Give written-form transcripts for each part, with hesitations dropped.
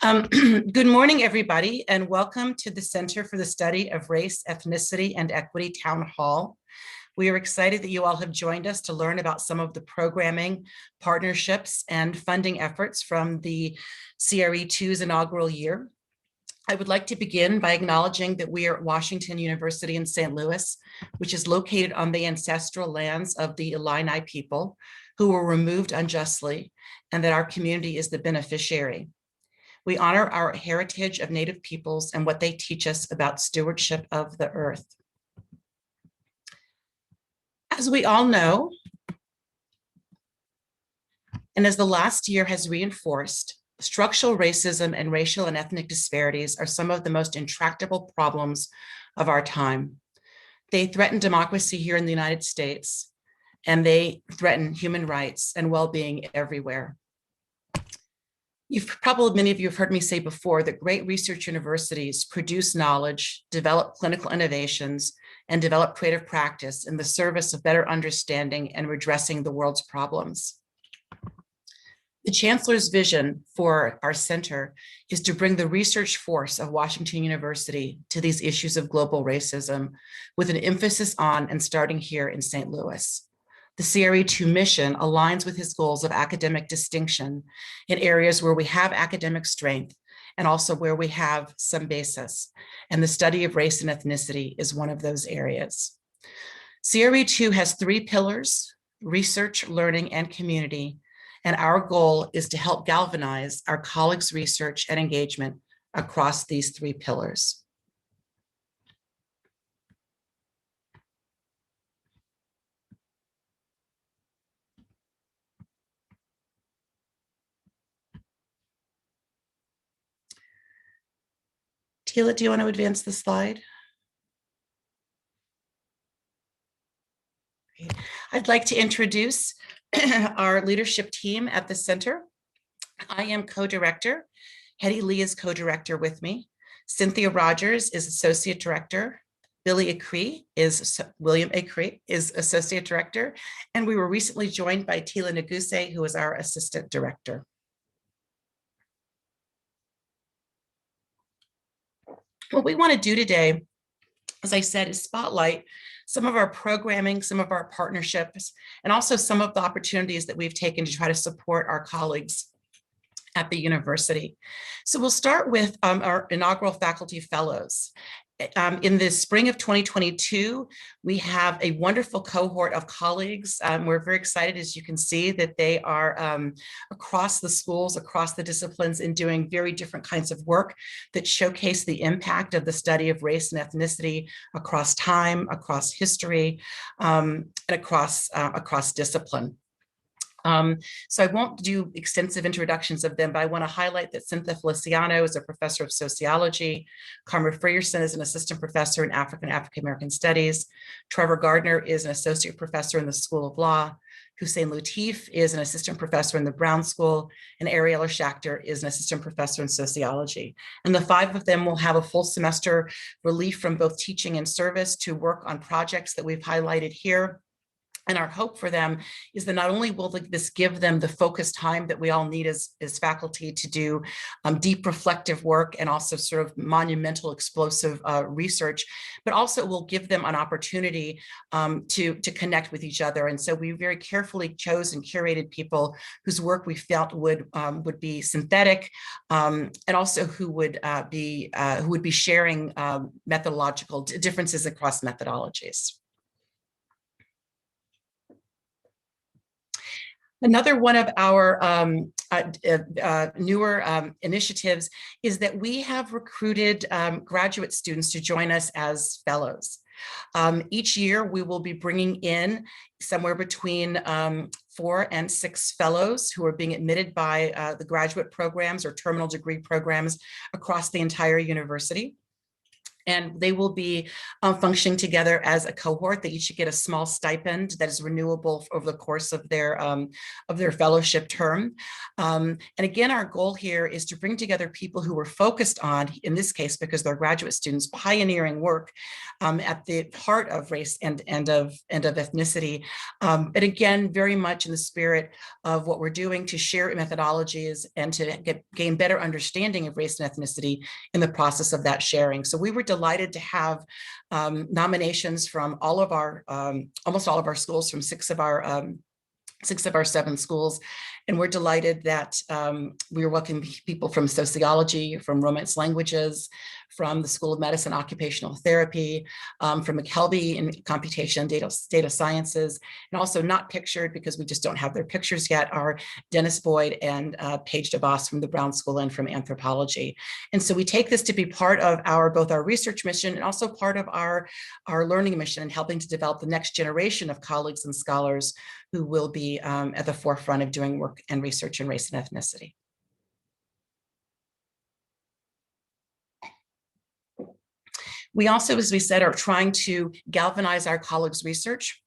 Good morning, everybody, and welcome to the Center for the Study of Race, Ethnicity, and Equity Town Hall. We are excited that you all have joined us to learn about some of the programming, partnerships, and funding efforts from the CRE2's inaugural year. I would like to begin by acknowledging that we are at Washington University in St. Louis, which is located on the ancestral lands of the Illini people who were removed unjustly, and that our community is the beneficiary. We honor our heritage of Native peoples and what they teach us about stewardship of the earth. As we all know, and as the last year has reinforced, structural racism and racial and ethnic disparities are some of the most intractable problems of our time. They threaten democracy here in the United States, and they threaten human rights and well-being everywhere. Many of you have heard me say before that great research universities produce knowledge, develop clinical innovations, and develop creative practice in the service of better understanding and redressing the world's problems. The Chancellor's vision for our center is to bring the research force of Washington University to these issues of global racism with an emphasis on and starting here in St. Louis. The CRE2 mission aligns with his goals of academic distinction in areas where we have academic strength and also where we have some basis. And the study of race and ethnicity is one of those areas. CRE2 has 3 pillars: research, learning, and community. And our goal is to help galvanize our colleagues' research and engagement across these 3 pillars. Tila, do you want to advance the slide? I'd like to introduce our leadership team at the center. I am co-director. Hetty Lee is co-director with me. Cynthia Rogers is associate director. William Acree is associate director. And we were recently joined by Tila Naguse, who is our assistant director. What we want to do today, as I said, is spotlight some of our programming, some of our partnerships, and also some of the opportunities that we've taken to try to support our colleagues at the university. So we'll start with our inaugural faculty fellows. In the spring of 2022, we have a wonderful cohort of colleagues. We're very excited, as you can see, that they are across the schools, across the disciplines, and doing very different kinds of work that showcase the impact of the study of race and ethnicity across time, across history, and across discipline. So I won't do extensive introductions of them, but I want to highlight that Cynthia Feliciano is a professor of sociology. Karma Frierson is an assistant professor in African-American studies. Trevor Gardner is an associate professor in the School of Law. Hussein Latif is an assistant professor in the Brown School, and Ariella Schachter is an assistant professor in sociology. And the 5 of them will have a full semester relief from both teaching and service to work on projects that we've highlighted here. And our hope for them is that not only will this give them the focused time that we all need as faculty to do deep reflective work and also sort of monumental explosive research, but also will give them an opportunity to connect with each other. And so we very carefully chose and curated people whose work we felt would be synthetic, and also who would be sharing methodological differences across methodologies. Another one of our newer initiatives is that we have recruited graduate students to join us as fellows. Each year, we will be bringing in somewhere between 4 and 6 fellows who are being admitted by the graduate programs or terminal degree programs across the entire university. And they will be functioning together as a cohort. They each get a small stipend that is renewable over the course of their fellowship term. And again, our goal here is to bring together people who are focused on, in this case, because they're graduate students, pioneering work at the heart of race and of ethnicity. But again, very much in the spirit of what we're doing to share methodologies and to gain better understanding of race and ethnicity in the process of that sharing. So we were delighted to have nominations from all of our, almost all of our schools, from six of our 7 schools. And we're delighted that we are welcoming people from sociology, from Romance languages, from the School of Medicine, Occupational Therapy, from McKelvey in computation, data sciences, and also not pictured because we just don't have their pictures yet, are Dennis Boyd and Paige DeVos from the Brown School and from anthropology. And so we take this to be part of both our research mission and also part of our learning mission in helping to develop the next generation of colleagues and scholars who will be at the forefront of doing work and research in race and ethnicity. We also, as we said, are trying to galvanize our colleagues' research.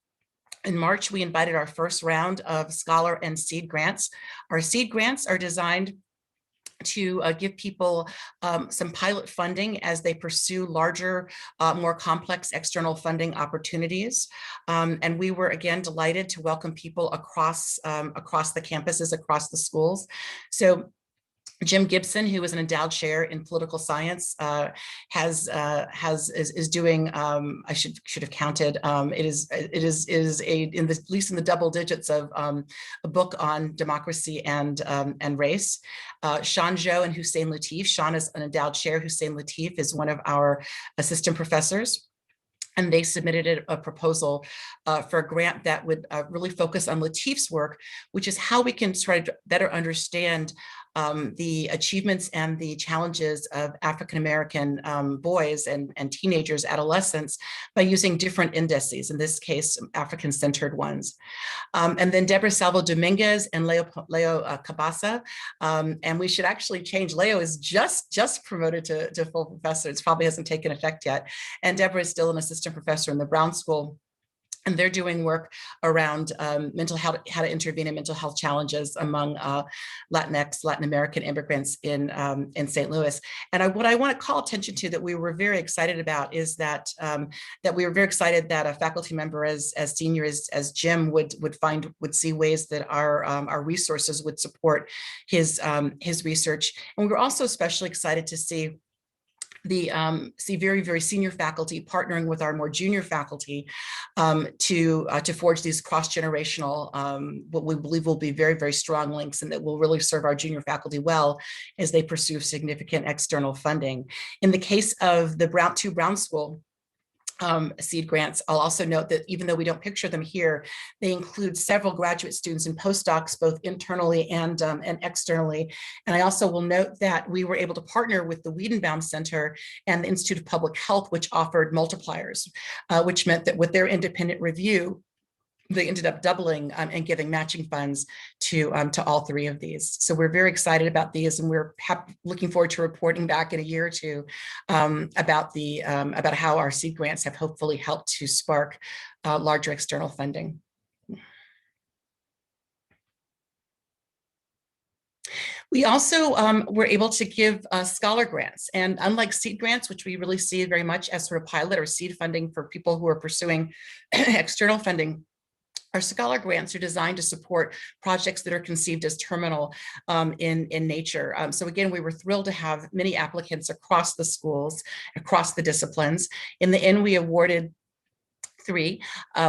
In March, we invited our first round of scholar and seed grants. Our seed grants are designed to give people some pilot funding as they pursue larger, more complex external funding opportunities. And we were, again, delighted to welcome people across the campuses, across the schools. So Jim Gibson, who is an endowed chair in political science, is doing. I should have counted. It is at least in the double digits of a book on democracy and race. Sean Zhou and Hussein Latif. Sean is an endowed chair. Hussein Latif is one of our assistant professors. And they submitted a proposal for a grant that would really focus on Latif's work, which is how we can try to better understand the achievements and the challenges of African-American boys and teenagers, adolescents, by using different indices, in this case, African-centered ones. And then Deborah Salvo Dominguez and Leo Cabasa. And we should actually change. Leo is just promoted to full professor. It probably hasn't taken effect yet. And Deborah is still an assistant professor in the Brown School. And they're doing work around how to intervene in mental health challenges among Latinx, Latin American immigrants in St. Louis. And what I want to call attention to that we were very excited about is that we were very excited that a faculty member as senior as Jim would see ways that our resources would support his research. And we were also especially excited to see very, very senior faculty partnering with our more junior faculty to forge these cross-generational, what we believe will be very, very strong links, and that will really serve our junior faculty well as they pursue significant external funding. In the case of the Brown School seed grants, I'll also note that even though we don't picture them here, they include several graduate students and postdocs, both internally and externally. And I also will note that we were able to partner with the Wiedenbaum Center and the Institute of Public Health, which offered multipliers, which meant that with their independent review, they ended up doubling and giving matching funds to all 3 of these. So we're very excited about these, and we're looking forward to reporting back in a year or two about how our seed grants have hopefully helped to spark larger external funding. We also were able to give scholar grants, and unlike seed grants, which we really see very much as sort of pilot or seed funding for people who are pursuing external funding, our scholar grants are designed to support projects that are conceived as terminal in nature. So again, we were thrilled to have many applicants across the schools, across the disciplines. In the end, we awarded 3.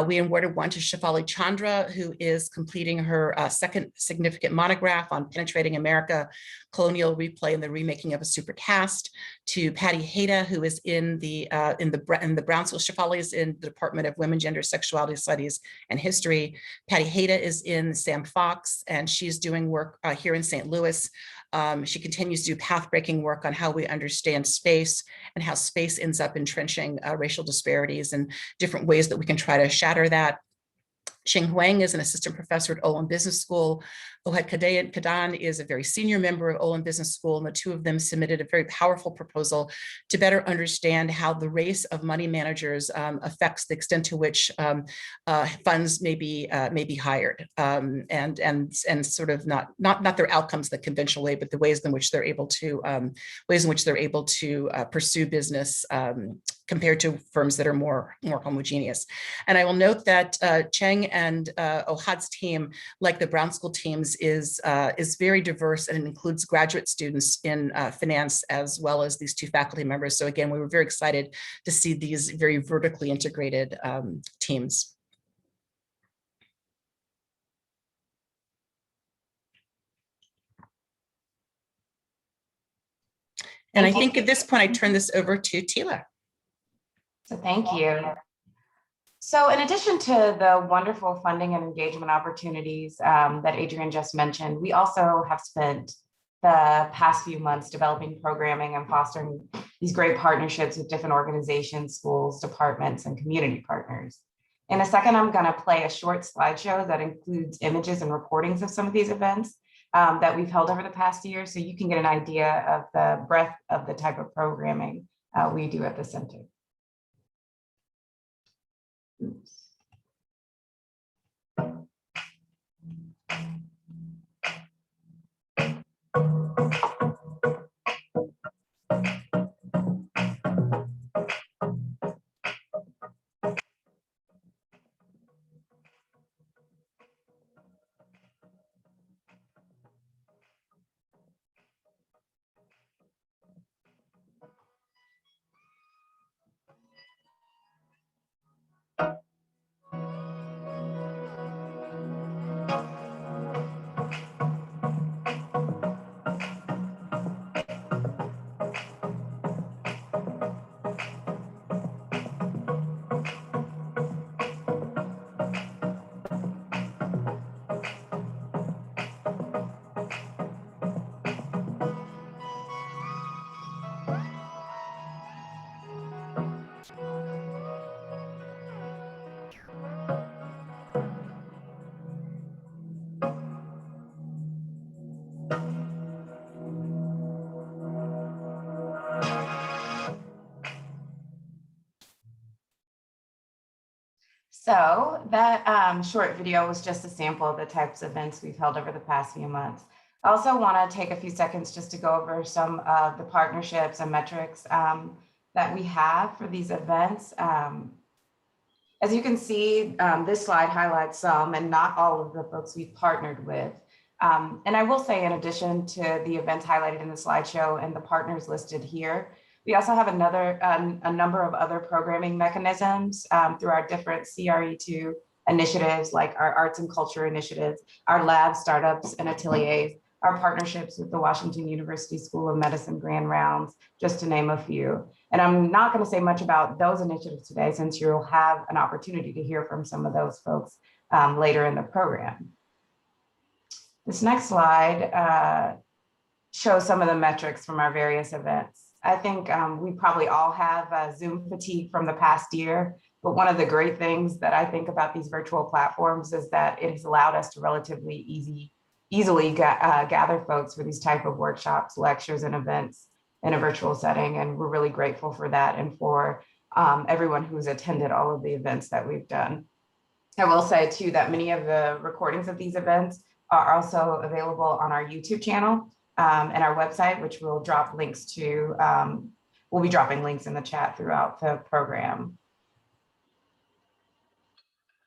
We awarded one to Shefali Chandra, who is completing her second significant monograph on penetrating America, colonial replay and the remaking of a supercaste, to Patty Hayda, who is in the Brown School. Shefali is in the Department of Women, Gender, Sexuality Studies, and History. Patty Hayda is in Sam Fox, and she's doing work here in St. Louis. She continues to do path-breaking work on how we understand space and how space ends up entrenching racial disparities and different ways that we can try to shatter that. Xing Huang is an assistant professor at Olin Business School, Ohad Kadan is a very senior member of Olin Business School, and the two of them submitted a very powerful proposal to better understand how the race of money managers affects the extent to which funds may be hired, and sort of not their outcomes the conventional way, but the ways in which they're able to pursue business compared to firms that are more homogeneous. And I will note that Cheng and Ohad's team, like the Brown School teams, is very diverse, and it includes graduate students in finance as well as these two faculty members. So again, we were very excited to see these very vertically integrated teams. And I think at this point, I turn this over to Tila. So thank you. So in addition to the wonderful funding and engagement opportunities that Adrienne just mentioned, we also have spent the past few months developing programming and fostering these great partnerships with different organizations, schools, departments, and community partners. In a second, I'm going to play a short slideshow that includes images and recordings of some of these events that we've held over the past year, so you can get an idea of the breadth of the type of programming we do at the center. Oops. So that short video was just a sample of the types of events we've held over the past few months. I also want to take a few seconds just to go over some of the partnerships and metrics that we have for these events. As you can see, this slide highlights some and not all of the folks we've partnered with. And I will say, in addition to the events highlighted in the slideshow and the partners listed here, we also have a number of other programming mechanisms through our different CRE2 initiatives, like our arts and culture initiatives, our lab startups and ateliers, our partnerships with the Washington University School of Medicine Grand Rounds, just to name a few. And I'm not going to say much about those initiatives today, since you'll have an opportunity to hear from some of those folks later in the program. This next slide shows some of the metrics from our various events. I think we probably all have Zoom fatigue from the past year, but one of the great things that I think about these virtual platforms is that it has allowed us to relatively easily gather folks for these type of workshops, lectures, and events in a virtual setting. And we're really grateful for that and for everyone who's attended all of the events that we've done. I will say too that many of the recordings of these events are also available on our YouTube channel and our website, which we'll drop links to. We'll be dropping links in the chat throughout the program.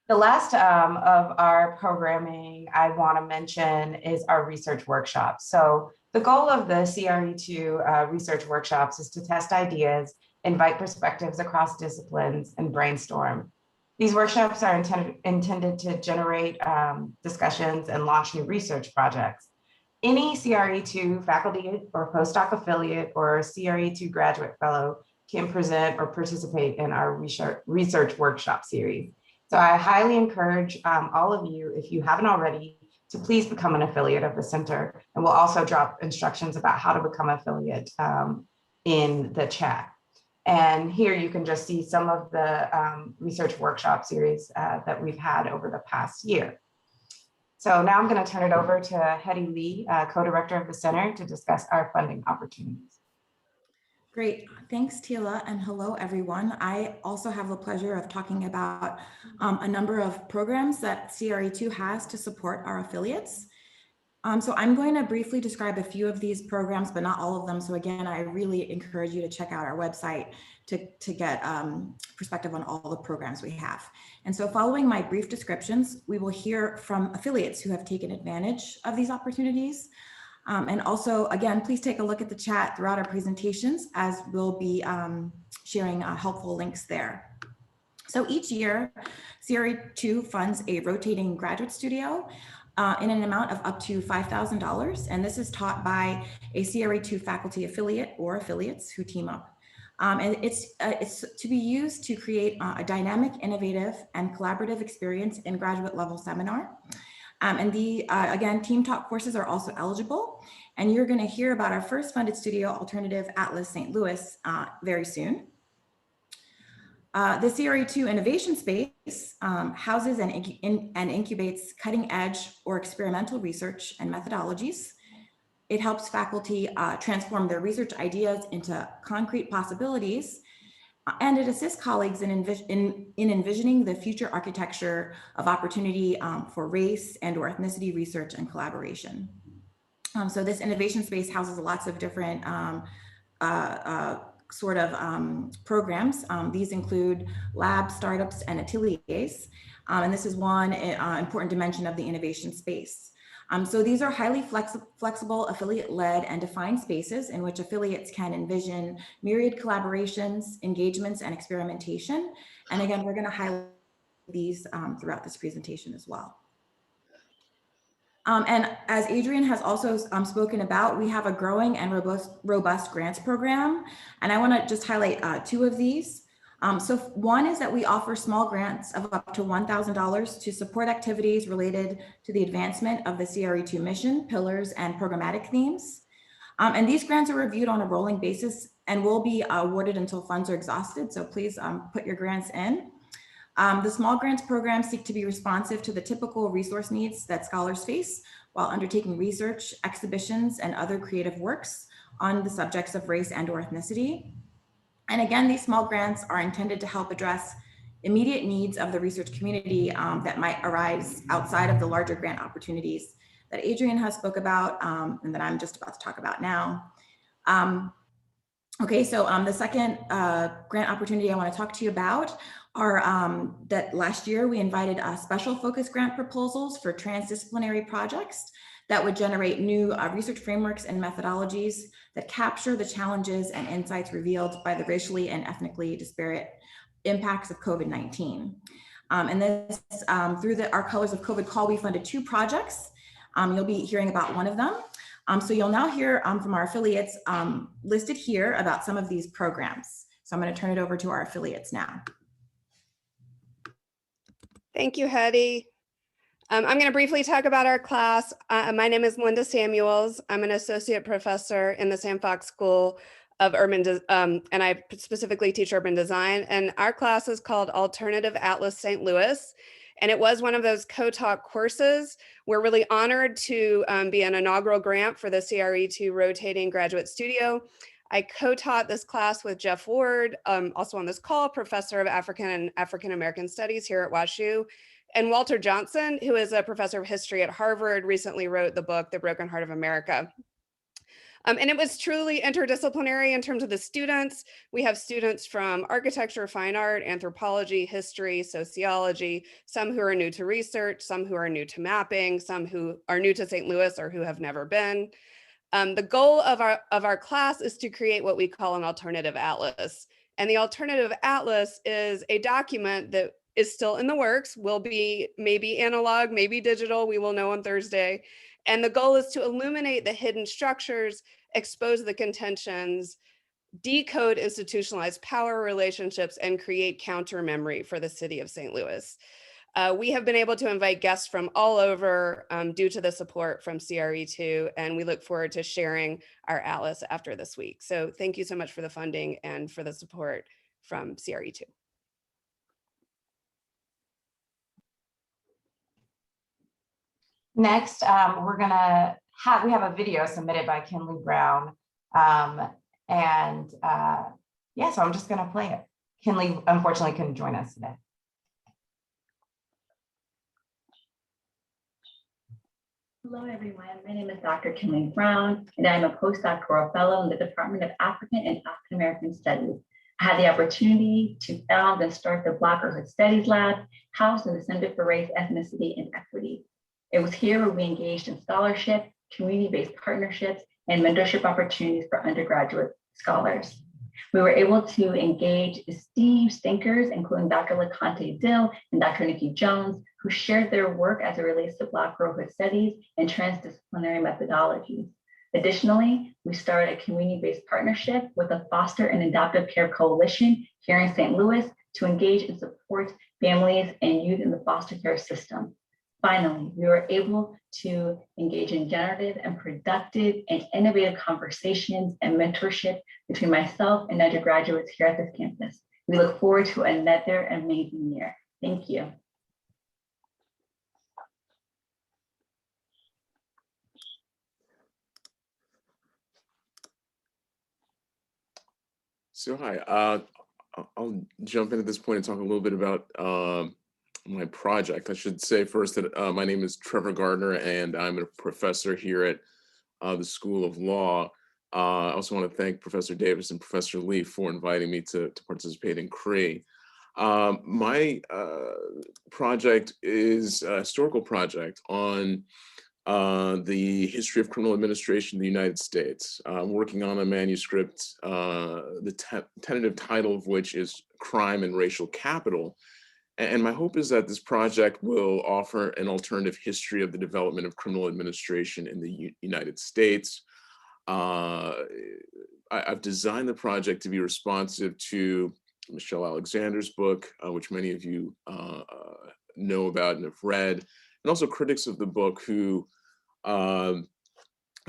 The last of our programming I want to mention is our research workshops. So the goal of the CRE2 research workshops is to test ideas, invite perspectives across disciplines, and brainstorm. These workshops are intended to generate discussions and launch new research projects. Any CRE2 faculty or postdoc affiliate or CRE2 graduate fellow can present or participate in our research workshop series. So I highly encourage all of you, if you haven't already, to please become an affiliate of the center. And we'll also drop instructions about how to become an affiliate in the chat. And here you can just see some of the research workshop series that we've had over the past year. So now I'm going to turn it over to Hetty Lee, co-director of the center, to discuss our funding opportunities. Great, thanks Tila, and hello everyone. I also have the pleasure of talking about a number of programs that CRE2 has to support our affiliates. So I'm going to briefly describe a few of these programs, but not all of them. So again, I really encourage you to check out our website to get perspective on all the programs we have. And so following my brief descriptions, we will hear from affiliates who have taken advantage of these opportunities. And also, again, please take a look at the chat throughout our presentations, as we'll be sharing helpful links there. So each year, CRE2 funds a rotating graduate studio in an amount of up to $5,000. And this is taught by a CRE2 faculty affiliate or affiliates who team up. And it's to be used to create a dynamic, innovative, and collaborative experience in graduate level seminar. And again, team talk courses are also eligible. And you're going to hear about our first funded studio alternative, Atlas St. Louis, very soon. The CRE2 Innovation Space houses and incubates cutting edge or experimental research and methodologies. It helps faculty transform their research ideas into concrete possibilities. And it assists colleagues in envisioning the future architecture of opportunity for race and or ethnicity research and collaboration. So this innovation space houses lots of different programs. These include labs, startups, and ateliers. And this is one important dimension of the innovation space. So these are highly flexible, affiliate-led and defined spaces in which affiliates can envision myriad collaborations, engagements, and experimentation. And again, we're going to highlight these throughout this presentation as well. And as Adrian has also spoken about, we have a growing and robust grants program. And I want to just highlight two of these. So one is that we offer small grants of up to $1,000 to support activities related to the advancement of the CRE2 mission, pillars, and programmatic themes. And these grants are reviewed on a rolling basis and will be awarded until funds are exhausted. So please put your grants in. The small grants program seek to be responsive to the typical resource needs that scholars face while undertaking research, exhibitions, and other creative works on the subjects of race and or ethnicity. And again, these small grants are intended to help address immediate needs of the research community that might arise outside of the larger grant opportunities that Adrian has spoke about and that I'm just about to talk about now. Okay, so the second grant opportunity I want to talk to you about are that last year we invited special focus grant proposals for transdisciplinary projects that would generate new research frameworks and methodologies that capture the challenges and insights revealed by the racially and ethnically disparate impacts of COVID-19. And this, through our Colors of COVID call, we funded 2 projects. You'll be hearing about one of them. So you'll now hear from our affiliates listed here about some of these programs. So I'm going to turn it over to our affiliates now. Thank you, Hetty. I'm going to briefly talk about our class. My name is Linda Samuels. I'm an associate professor in the Sam Fox School of Urban, and I specifically teach urban design. And our class is called Alternative Atlas St. Louis. And it was one of those co-taught courses. We're really honored to be an inaugural grant for the CRE2 rotating graduate studio. I co-taught this class with Jeff Ward, also on this call, professor of African and African American Studies here at WashU. And Walter Johnson, who is a professor of history at Harvard, recently wrote the book, The Broken Heart of America. And it was truly interdisciplinary in terms of the students. We have students from architecture, fine art, anthropology, history, sociology, some who are new to research, some who are new to mapping, some who are new to St. Louis or who have never been. The goal of our class is to create what we call an alternative atlas. And the alternative atlas is a document that is still in the works, will be maybe analog, maybe digital, we will know on Thursday. And the goal is to illuminate the hidden structures, expose the contentions, decode institutionalized power relationships, and create counter memory for the city of St. Louis. We have been able to invite guests from all over due to the support from CRE2, and we look forward to sharing our atlas after this week. So thank you so much for the funding and for the support from CRE2. Next, we have a video submitted by Kinley Brown. Yeah, so I'm just gonna play it. Kinley unfortunately couldn't join us today. Hello, everyone. My name is Dr. Kinley Brown, and I'm a postdoctoral fellow in the Department of African and African American Studies. I had the opportunity to found and start the Black Studies Lab, housed in the Center for Race, Ethnicity, and Equity. It was here where we engaged in scholarship, community-based partnerships, and mentorship opportunities for undergraduate scholars. We were able to engage esteemed thinkers, including Dr. LaConte Dill and Dr. Nikki Jones, who shared their work as it relates to Black girlhood studies and transdisciplinary methodologies. Additionally, we started a community-based partnership with the Foster and Adoptive Care Coalition here in St. Louis to engage and support families and youth in the foster care system. Finally, we were able to engage in generative and productive and innovative conversations and mentorship between myself and undergraduates here at this campus. We look forward to another amazing year. Thank you. So hi, I'll jump in at this point and talk a little bit about my project. I should say first that my name is Trevor Gardner and I'm a professor here at the School of Law. I also want to thank Professor Davis and Professor Lee for inviting me to participate in CRE. My project is a historical project on the history of criminal administration in the United States. I'm working on a manuscript, the tentative title of which is Crime and Racial Capital. And my hope is that this project will offer an alternative history of the development of criminal administration in the United States. I've designed the project to be responsive to Michelle Alexander's book, which many of you know about and have read, and also critics of the book who have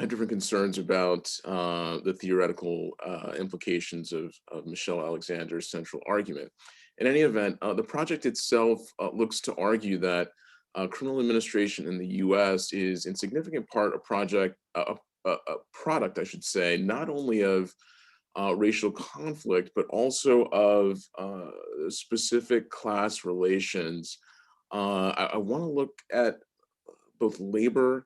different concerns about the theoretical implications of Michelle Alexander's central argument. In any event, the project itself looks to argue that criminal administration in the US is in significant part a product, I should say, not only of racial conflict, but also of specific class relations. I want to look at both labor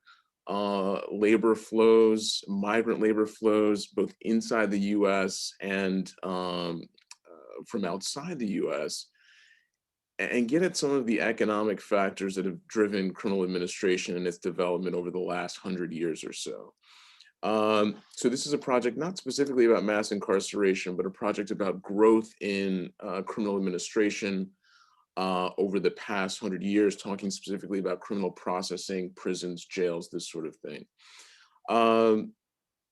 flows, migrant labor flows, both inside the US and from outside the US, and get at some of the economic factors that have driven criminal administration and its development over the last 100 years or so. So this is a project not specifically about mass incarceration, but a project about growth in criminal administration over the past 100 years, talking specifically about criminal processing, prisons, jails, this sort of thing.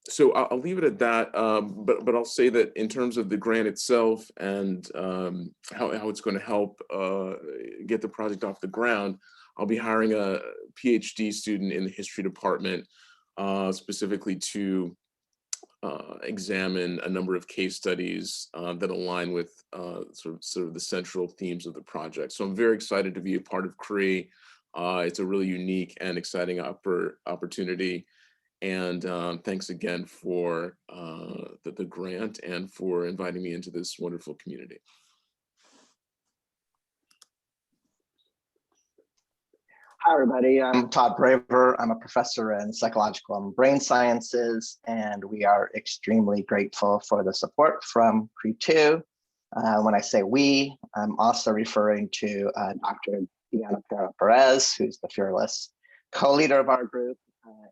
So I'll leave it at that, but I'll say that in terms of the grant itself and how it's going to help get the project off the ground, I'll be hiring a PhD student in the history department specifically to examine a number of case studies that align with sort of the central themes of the project. So I'm very excited to be a part of CRE. It's a really unique and exciting opportunity. And thanks again for the grant and for inviting me into this wonderful community. Hi, everybody. I'm Todd Braver. I'm a professor in psychological and brain sciences, and we are extremely grateful for the support from CRE2. When I say we, I'm also referring to Dr. Diana Perez, who's the fearless co-leader of our group,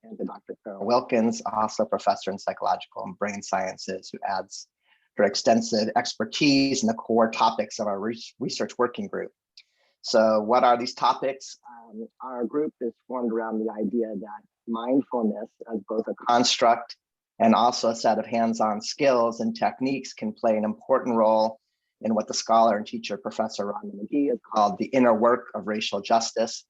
and to Dr. Carol Wilkins, also professor in psychological and brain sciences, who adds her extensive expertise in the core topics of our research working group. So what are these topics? Our group is formed around the idea that mindfulness as both a construct and also a set of hands-on skills and techniques can play an important role in what the scholar and teacher, Professor Rhonda McGee, has called the inner work of racial justice.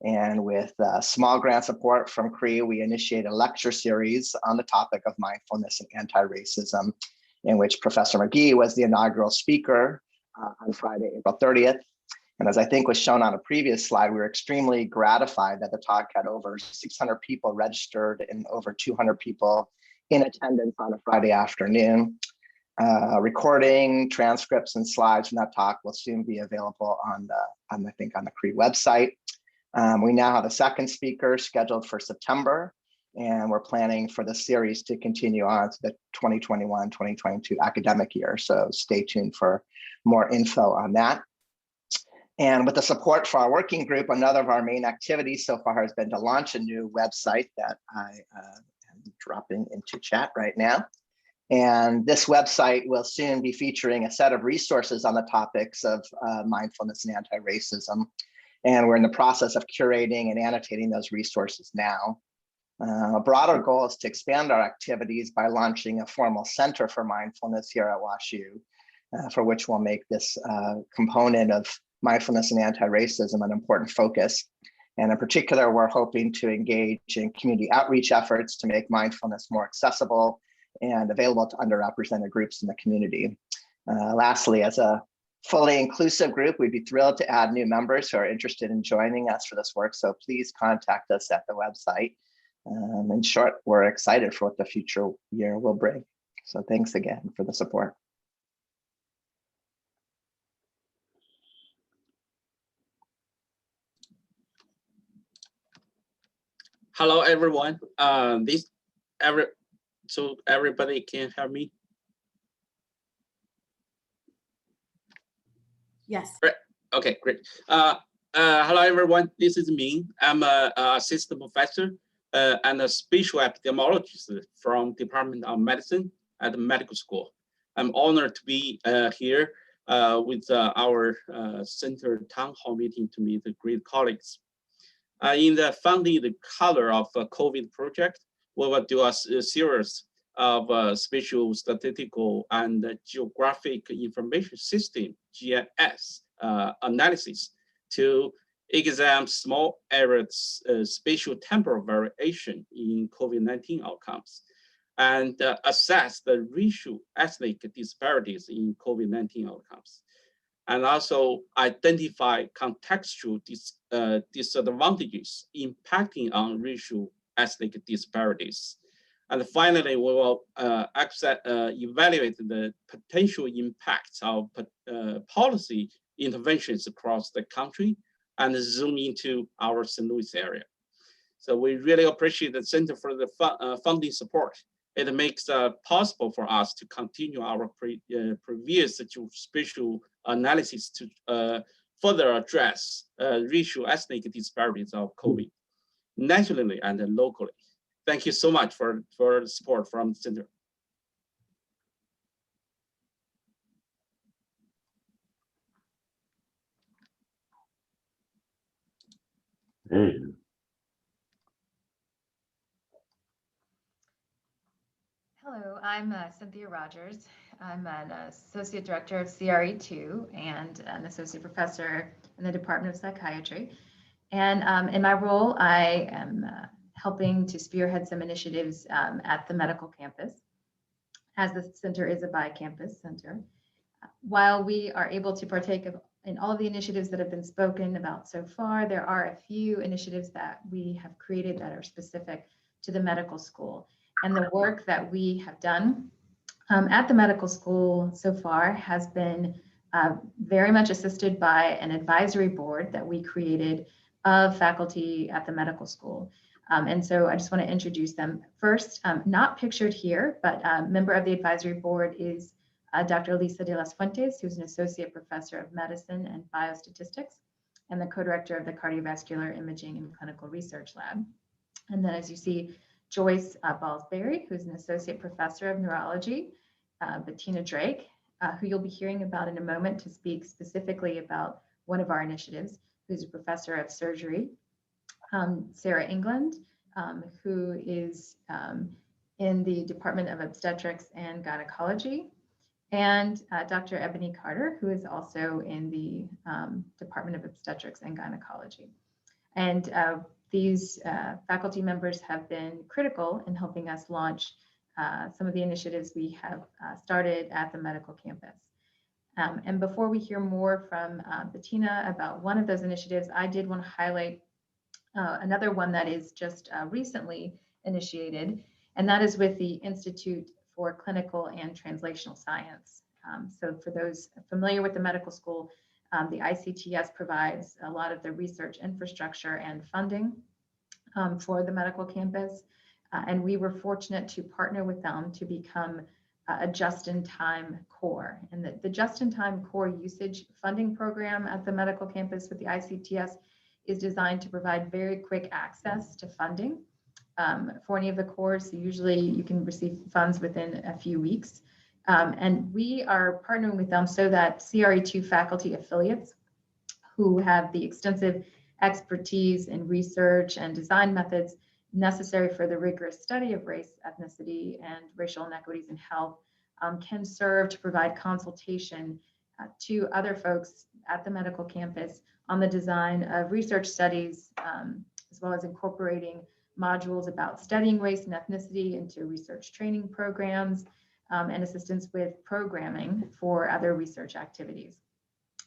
And with small grant support from CRE, we initiated a lecture series on the topic of mindfulness and anti-racism, in which Professor McGee was the inaugural speaker on Friday, April 30th. And as I think was shown on a previous slide, we were extremely gratified that the talk had over 600 people registered and over 200 people in attendance on a Friday afternoon. Recording, transcripts, and slides from that talk will soon be available on the CRE website. We now have a second speaker scheduled for September, and we're planning for the series to continue on to the 2021-2022 academic year. So stay tuned for more info on that. And with the support for our working group, another of our main activities so far has been to launch a new website that I am dropping into chat right now. And this website will soon be featuring a set of resources on the topics of mindfulness and anti-racism. And we're in the process of curating and annotating those resources now. A broader goal is to expand our activities by launching a formal center for mindfulness here at WashU, for which we'll make this component of mindfulness and anti-racism an important focus. And in particular, we're hoping to engage in community outreach efforts to make mindfulness more accessible and available to underrepresented groups in the community. Lastly, as a fully inclusive group, we'd be thrilled to add new members who are interested in joining us for this work. So please contact us at the website. In short, we're excited for what the future year will bring. So thanks again for the support. Hello, everyone. So everybody can hear me? Yes. Great. Okay, great. Hello, everyone. This is Ming. I'm an assistant professor and a special epidemiologist from Department of Medicine at the medical school. I'm honored to be here with our center town hall meeting to meet the great colleagues. In the funding the color of COVID project, we will do a series of spatial statistical and geographic information system, GIS, analysis to examine small areas spatial temporal variation in COVID-19 outcomes and assess the racial ethnic disparities in COVID-19 outcomes, and also identify contextual disadvantages impacting on racial ethnic disparities. And finally, we will evaluate the potential impacts of policy interventions across the country and zoom into our St. Louis area. So we really appreciate the Center for the funding support. It makes possible for us to continue our previous spatial analysis to further address racial ethnic disparities of COVID nationally and locally. Thank you so much for the support from the center. Hello, I'm Cynthia Rogers. I'm an associate director of CRE2 and an associate professor in the Department of Psychiatry. And in my role, I am helping to spearhead some initiatives at the medical campus, as the center is a bi-campus center. While we are able to partake in all of the initiatives that have been spoken about so far, there are a few initiatives that we have created that are specific to the medical school. And the work that we have done at the medical school so far has been very much assisted by an advisory board that we created of faculty at the medical school. And so I just want to introduce them. First, not pictured here, but a member of the advisory board is Dr. Lisa de las Fuentes, who's an associate professor of medicine and biostatistics and the co-director of the Cardiovascular Imaging and Clinical Research Lab. And then as you see, Joyce Ballsbury, who's an associate professor of neurology, Bettina Drake, who you'll be hearing about in a moment to speak specifically about one of our initiatives, who's a professor of surgery, Sarah England, who is in the Department of Obstetrics and Gynecology, and Dr. Ebony Carter, who is also in the Department of Obstetrics and Gynecology. And these faculty members have been critical in helping us launch some of the initiatives we have started at the medical campus. And before we hear more from Bettina about one of those initiatives, I did want to highlight another one that is just recently initiated, and that is with the Institute for Clinical and Translational Science. So for those familiar with the medical school, the ICTS provides a lot of the research infrastructure and funding for the medical campus. And we were fortunate to partner with them to become a just-in-time core. And the just-in-time core usage funding program at the medical campus with the ICTS is designed to provide very quick access to funding for any of the cores. So usually you can receive funds within a few weeks. And we are partnering with them so that CRE2 faculty affiliates who have the extensive expertise in research and design methods necessary for the rigorous study of race, ethnicity, and racial inequities in health can serve to provide consultation to other folks at the medical campus on the design of research studies, as well as incorporating modules about studying race and ethnicity into research training programs, and assistance with programming for other research activities.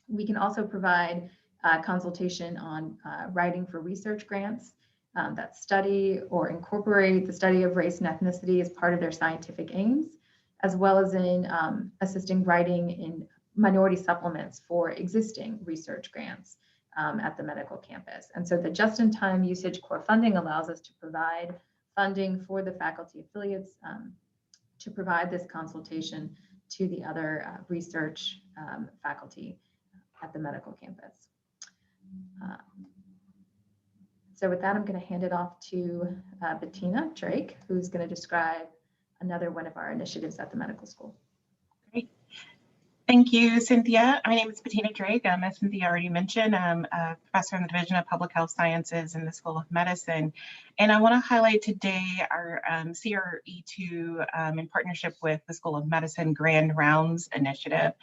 We can also provide consultation on writing for research grants that study or incorporate the study of race and ethnicity as part of their scientific aims, as well as in assisting writing in minority supplements for existing research grants at the medical campus. And so the just-in-time usage core funding allows us to provide funding for the faculty affiliates to provide this consultation to the other research faculty at the medical campus. So with that, I'm going to hand it off to Bettina Drake, who's going to describe another one of our initiatives at the medical school. Great. Thank you, Cynthia. My name is Bettina Drake. As Cynthia already mentioned, I'm a professor in the Division of Public Health Sciences in the School of Medicine. And I want to highlight today our CRE2 in partnership with the School of Medicine Grand Rounds initiative.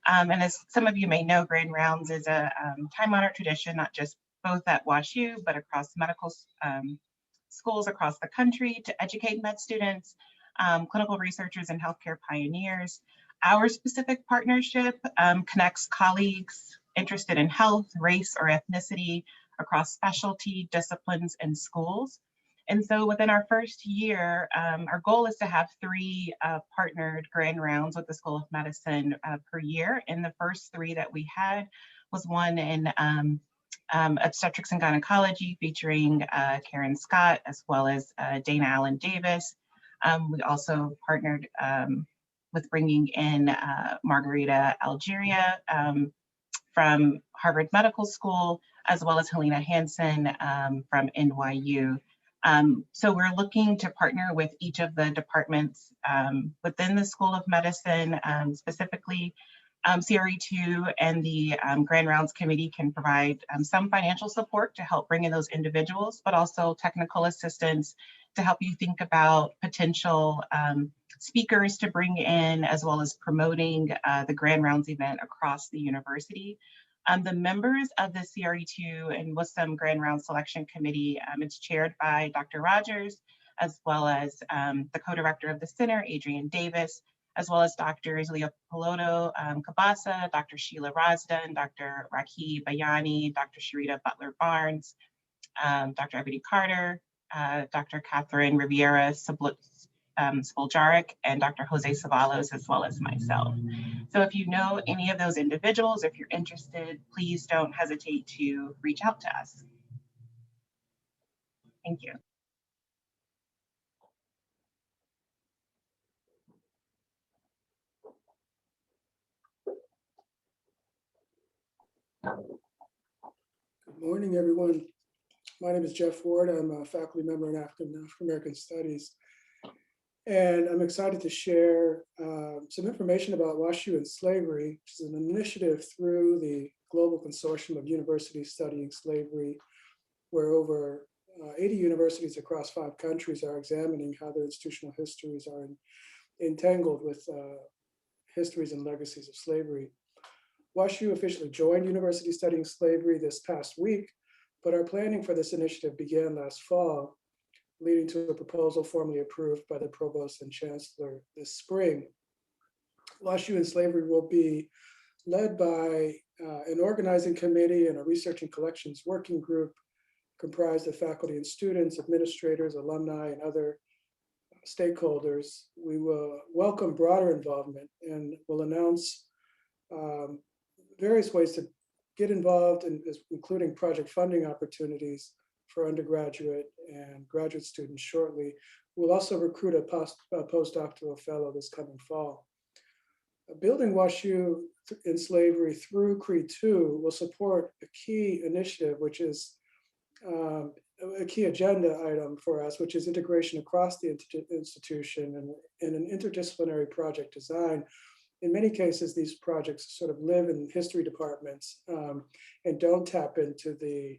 And as some of you may know, Grand Rounds is a time-honored tradition, not just both at WashU, but across medical schools across the country to educate med students, clinical researchers, and healthcare pioneers. Our specific partnership connects colleagues interested in health, race, or ethnicity across specialty, disciplines, and schools. And so within our first year, our goal is to have 3 partnered grand rounds with the School of Medicine per year. And the first 3 that we had was one in obstetrics and gynecology featuring Karen Scott, as well as Dana Allen Davis. We also partnered with bringing in Margarita Algeria from Harvard Medical School, as well as Helena Hansen from NYU. So we're looking to partner with each of the departments within the School of Medicine, specifically CRE2 and the Grand Rounds Committee can provide some financial support to help bring in those individuals, but also technical assistance to help you think about potential speakers to bring in, as well as promoting the Grand Rounds event across the university. The members of the CRE2 and WSSM Grand Rounds Selection Committee, it's chaired by Dr. Rogers, as well as the co-director of the center, Adrian Davis, as well as Drs. Leah Piloto Cabasa, Dr. Sheila Rosden, Dr. Rakhi Bayani, Dr. Sharita Butler-Barnes, Dr. Ebony Carter, Dr. Catherine Riviera Spoljaric, and Dr. Jose Savalos, as well as myself. So if you know any of those individuals, if you're interested, please don't hesitate to reach out to us. Thank you. Good morning, everyone. My name is Jeff Ward. I'm a faculty member in African American Studies. And I'm excited to share some information about WashU and slavery, which is an initiative through the Global Consortium of Universities Studying Slavery, where over 80 universities across 5 countries are examining how their institutional histories are entangled with histories and legacies of slavery. WashU officially joined University Studying Slavery this past week, but our planning for this initiative began last fall, leading to a proposal formally approved by the Provost and Chancellor this spring. WashU and Slavery will be led by an organizing committee and a research and collections working group comprised of faculty and students, administrators, alumni, and other stakeholders. We will welcome broader involvement and will announce various ways to get involved, including project funding opportunities for undergraduate and graduate students shortly. We'll also recruit a postdoctoral fellow this coming fall. Building WashU in Slavery through CRE2 will support a key initiative, which is a key agenda item for us, which is integration across the institution and an interdisciplinary project design. In many cases, these projects sort of live in history departments and don't tap into the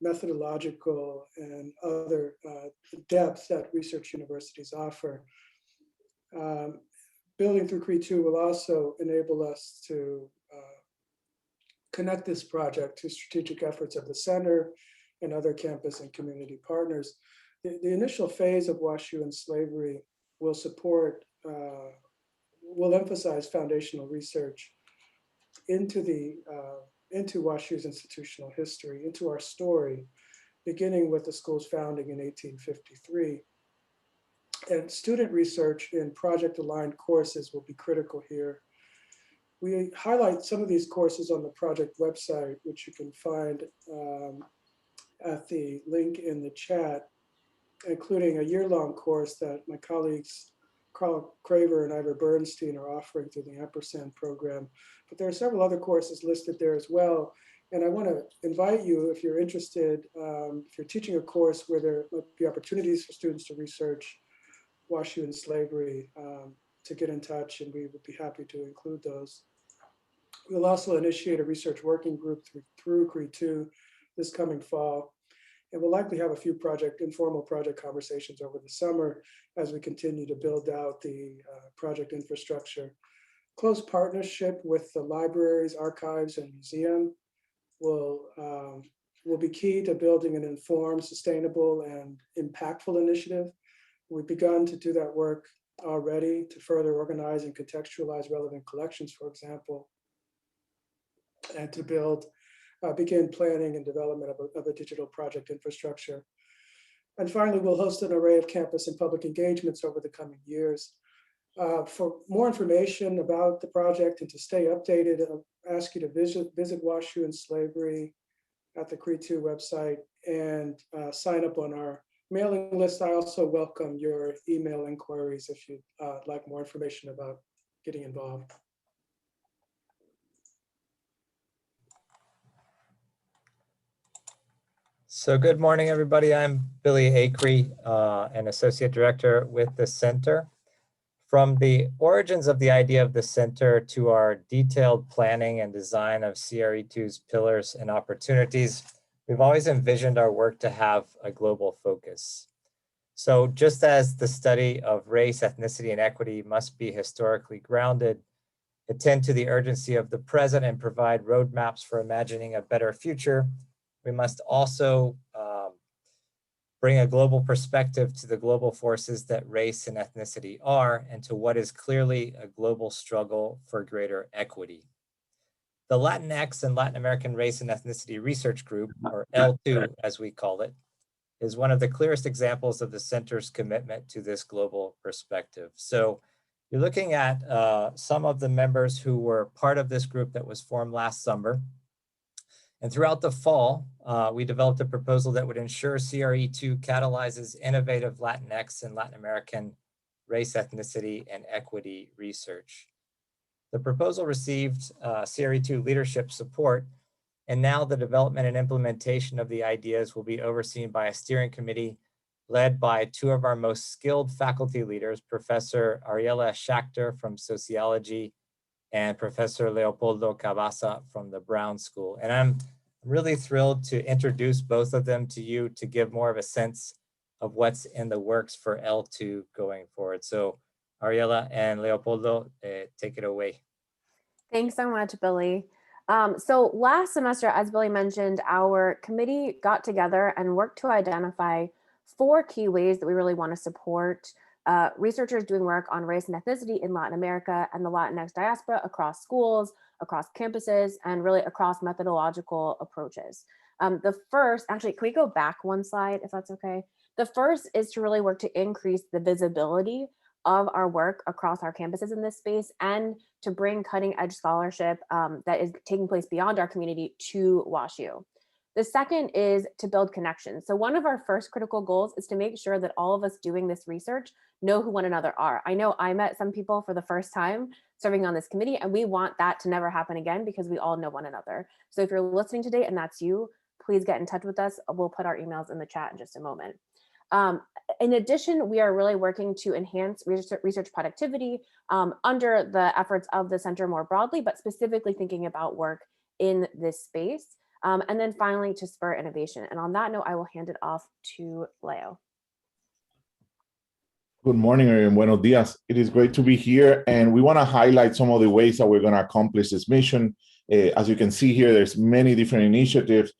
methodological and other depth that research universities offer. Building through CRE2 will also enable us to connect this project to strategic efforts of the center and other campus and community partners. The initial phase of WashU and Slavery will support, will emphasize foundational research into WashU's institutional history, into our story, beginning with the school's founding in 1853. And student research in project-aligned courses will be critical here. We highlight some of these courses on the project website, which you can find at the link in the chat, including a year-long course that my colleagues Carl Craver and Ivor Bernstein are offering through the Ampersand program. But there are several other courses listed there as well. And I want to invite you, if you're interested, if you're teaching a course where there might be opportunities for students to research WashU and Slavery, to get in touch, and we would be happy to include those. We'll also initiate a research working group through CRE2 this coming fall, and we'll likely have a few informal project conversations over the summer as we continue to build out the project infrastructure. Close partnership with the libraries, archives, and museum will be key to building an informed, sustainable, and impactful initiative. We've begun to do that work already to further organize and contextualize relevant collections, for example, and to begin planning and development of a digital project infrastructure. And finally, we'll host an array of campus and public engagements over the coming years. For more information about the project and to stay updated, I'll ask you to visit WashU and Slavery at the CRE2 website and sign up on our mailing list. I also welcome your email inquiries if you'd like more information about getting involved. So good morning, everybody. I'm Billy Acree, an associate director with the center. From the origins of the idea of the center to our detailed planning and design of CRE2's pillars and opportunities, we've always envisioned our work to have a global focus. So just as the study of race, ethnicity, and equity must be historically grounded, attend to the urgency of the present, and provide roadmaps for imagining a better future, we must also bring a global perspective to the global forces that race and ethnicity are, and to what is clearly a global struggle for greater equity. The Latinx and Latin American Race and Ethnicity Research Group, or L2 as we call it, is one of the clearest examples of the center's commitment to this global perspective. So you're looking at some of the members who were part of this group that was formed last summer. And throughout the fall, we developed a proposal that would ensure CRE2 catalyzes innovative Latinx and Latin American race, ethnicity, and equity research. The proposal received CRE2 leadership support, and now the development and implementation of the ideas will be overseen by a steering committee led by two of our most skilled faculty leaders, Professor Ariela Schachter from sociology and Professor Leopoldo Cabasa from the Brown School. And I'm really thrilled to introduce both of them to you to give more of a sense of what's in the works for L2 going forward. So Ariela and Leopoldo, take it away. Thanks so much, Billy. So last semester, as Billy mentioned, our committee got together and worked to identify 4 key ways that we really want to support researchers doing work on race and ethnicity in Latin America and the Latinx diaspora across schools, across campuses, and really across methodological approaches. The first, actually, can we go back one slide if that's okay? The first is to really work to increase the visibility of our work across our campuses in this space and to bring cutting edge scholarship that is taking place beyond our community to WashU. The second is to build connections. So one of our first critical goals is to make sure that all of us doing this research know who one another are. I know I met some people for the first time serving on this committee, and we want that to never happen again because we all know one another. So if you're listening today and that's you, please get in touch with us. We'll put our emails in the chat in just a moment. In addition, we are really working to enhance research productivity under the efforts of the center more broadly, but specifically thinking about work in this space. And then finally, to spur innovation. And on that note, I will hand it off to Leo. Good morning, and buenos dias. It is great to be here, and we want to highlight some of the ways that we're going to accomplish this mission. As you can see here, there's many different initiatives.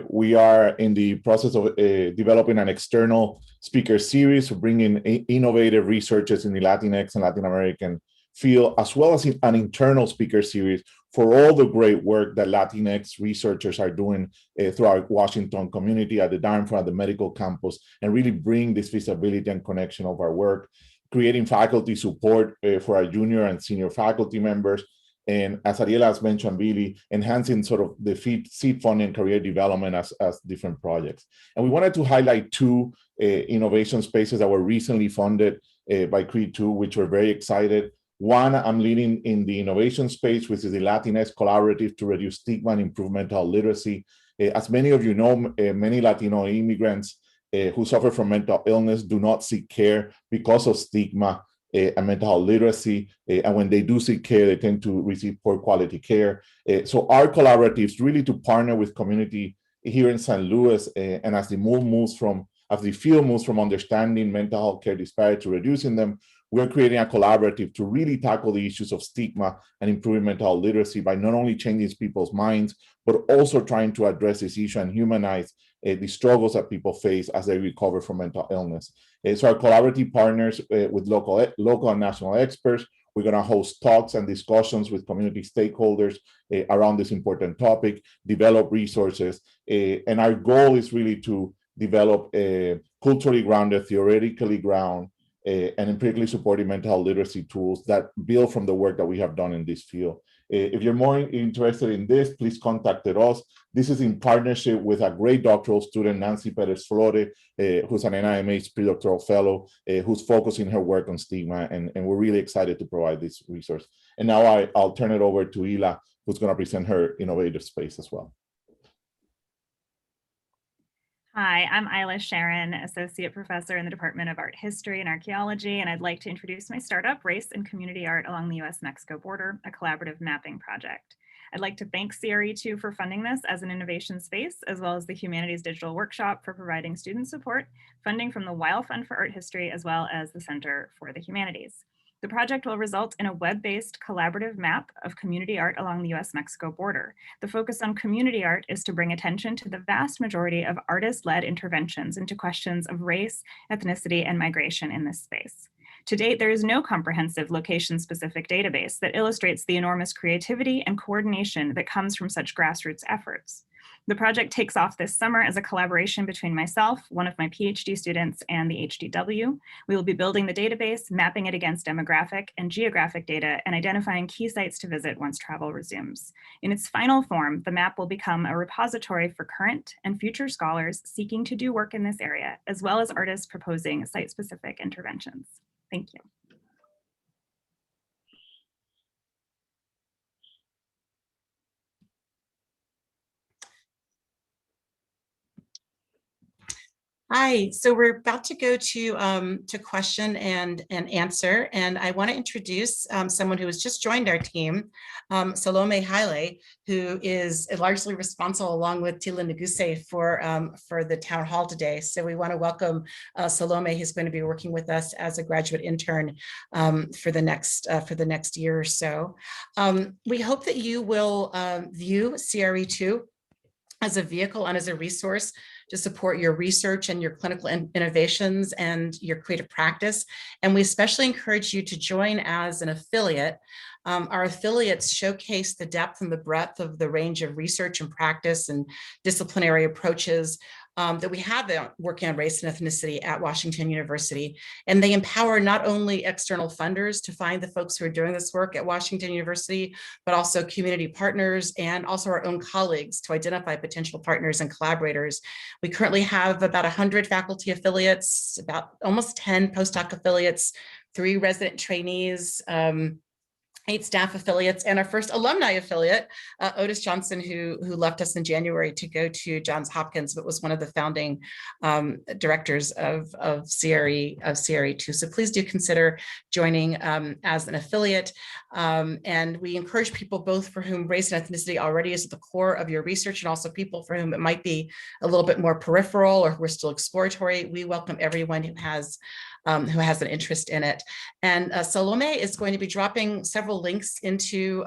We are in the process of developing an external speaker series, bringing innovative researchers in the Latinx and Latin American field, as well as an internal speaker series for all the great work that Latinx researchers are doing throughout Washington community at the Dartmouth, at the medical campus, and really bring this visibility and connection of our work, creating faculty support for our junior and senior faculty members. And as Ariela has mentioned, really enhancing sort of the seed funding and career development as different projects. And we wanted to highlight two innovation spaces that were recently funded by CRE2, which we're very excited. One, I'm leading in the innovation space, which is the Latinx Collaborative to Reduce Stigma and Improve Mental Literacy. As many of you know, many Latino immigrants who suffer from mental illness do not seek care because of stigma and mental health literacy. And when they do seek care, they tend to receive poor quality care. So our collaboratives really to partner with community here in St. Louis, and as the field moves from understanding mental health care disparities to reducing them, we're creating a collaborative to really tackle the issues of stigma and improving mental health literacy by not only changing people's minds, but also trying to address this issue and humanize the struggles that people face as they recover from mental illness. So our collaborative partners with local and national experts, we're going to host talks and discussions with community stakeholders around this important topic, develop resources, and our goal is really to develop culturally grounded, theoretically grounded, and empirically supported mental health literacy tools that build from the work that we have done in this field. If you're more interested in this, please contact us. This is in partnership with a great doctoral student, Nancy Perez Flore, who's an NIMH predoctoral fellow, who's focusing her work on stigma, and we're really excited to provide this resource. And now I'll turn it over to Ila, who's going to present her innovative space as well. Hi, I'm Isla Sharon, Associate Professor in the Department of Art History and Archaeology, and I'd like to introduce my startup, Race and Community Art Along the US-Mexico Border, a collaborative mapping project. I'd like to thank CRE2 for funding this as an innovation space, as well as the Humanities Digital Workshop for providing student support, funding from the Weil Fund for Art History, as well as the Center for the Humanities. The project will result in a web-based collaborative map of community art along the US-Mexico border. The focus on community art is to bring attention to the vast majority of artist-led interventions into questions of race, ethnicity, and migration in this space. To date, there is no comprehensive location-specific database that illustrates the enormous creativity and coordination that comes from such grassroots efforts. The project takes off this summer as a collaboration between myself, one of my PhD students, and the HDW. We will be building the database, mapping it against demographic and geographic data, and identifying key sites to visit once travel resumes. In its final form, the map will become a repository for current and future scholars seeking to do work in this area, as well as artists proposing site-specific interventions. Thank you. Hi, so we're about to go to question and answer, and I want to introduce someone who has just joined our team, Salome Haile, who is largely responsible along with Tila Neguse for the town hall today. So we want to welcome Salome, who's going to be working with us as a graduate intern for the next year or so. We hope that you will view CRE2 as a vehicle and as a resource to support your research and your clinical innovations and your creative practice. And we especially encourage you to join as an affiliate. Our affiliates showcase the depth and the breadth of the range of research and practice and disciplinary approaches that we have working on race and ethnicity at Washington University. And they empower not only external funders to find the folks who are doing this work at Washington University, but also community partners and also our own colleagues to identify potential partners and collaborators. We currently have about 100 faculty affiliates, about almost 10 postdoc affiliates, 3 resident trainees, 8 staff affiliates, and our first alumni affiliate, Otis Johnson, who left us in January to go to Johns Hopkins, but was one of the founding directors of CRE2. So please do consider joining as an affiliate. And we encourage people both for whom race and ethnicity already is at the core of your research, and also people for whom it might be a little bit more peripheral or who are still exploratory. We welcome everyone who has an interest in it. And Salome is going to be dropping several links into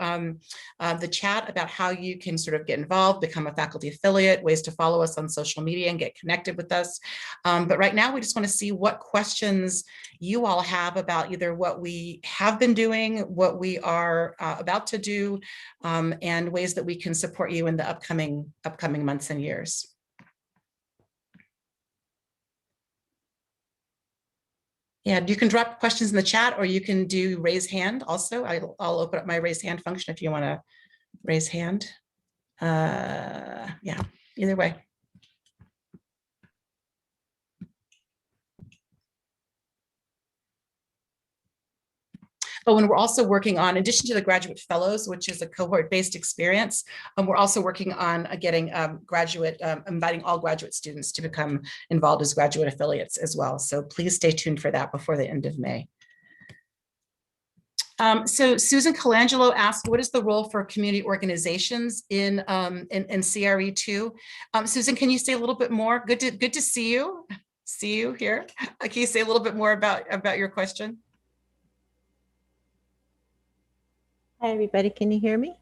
the chat about how you can sort of get involved, become a faculty affiliate, ways to follow us on social media and get connected with us. But right now, we just want to see what questions you all have about either what we have been doing, what we are about to do, and ways that we can support you in the upcoming months and years. Yeah, you can drop questions in the chat, or you can do raise hand also. I'll open up my raise hand function if you want to raise hand. Yeah, either way. Oh, and we're also working on, in addition to the graduate fellows, which is a cohort-based experience, we're also working on getting inviting all graduate students to become involved as graduate affiliates as well. So please stay tuned for that before the end of May. So Susan Colangelo asked, what is the role for community organizations in CRE2? Susan, can you say a little bit more? Good to see you. See you here. Can you say a little bit more about your question? Hi, everybody. Can you hear me?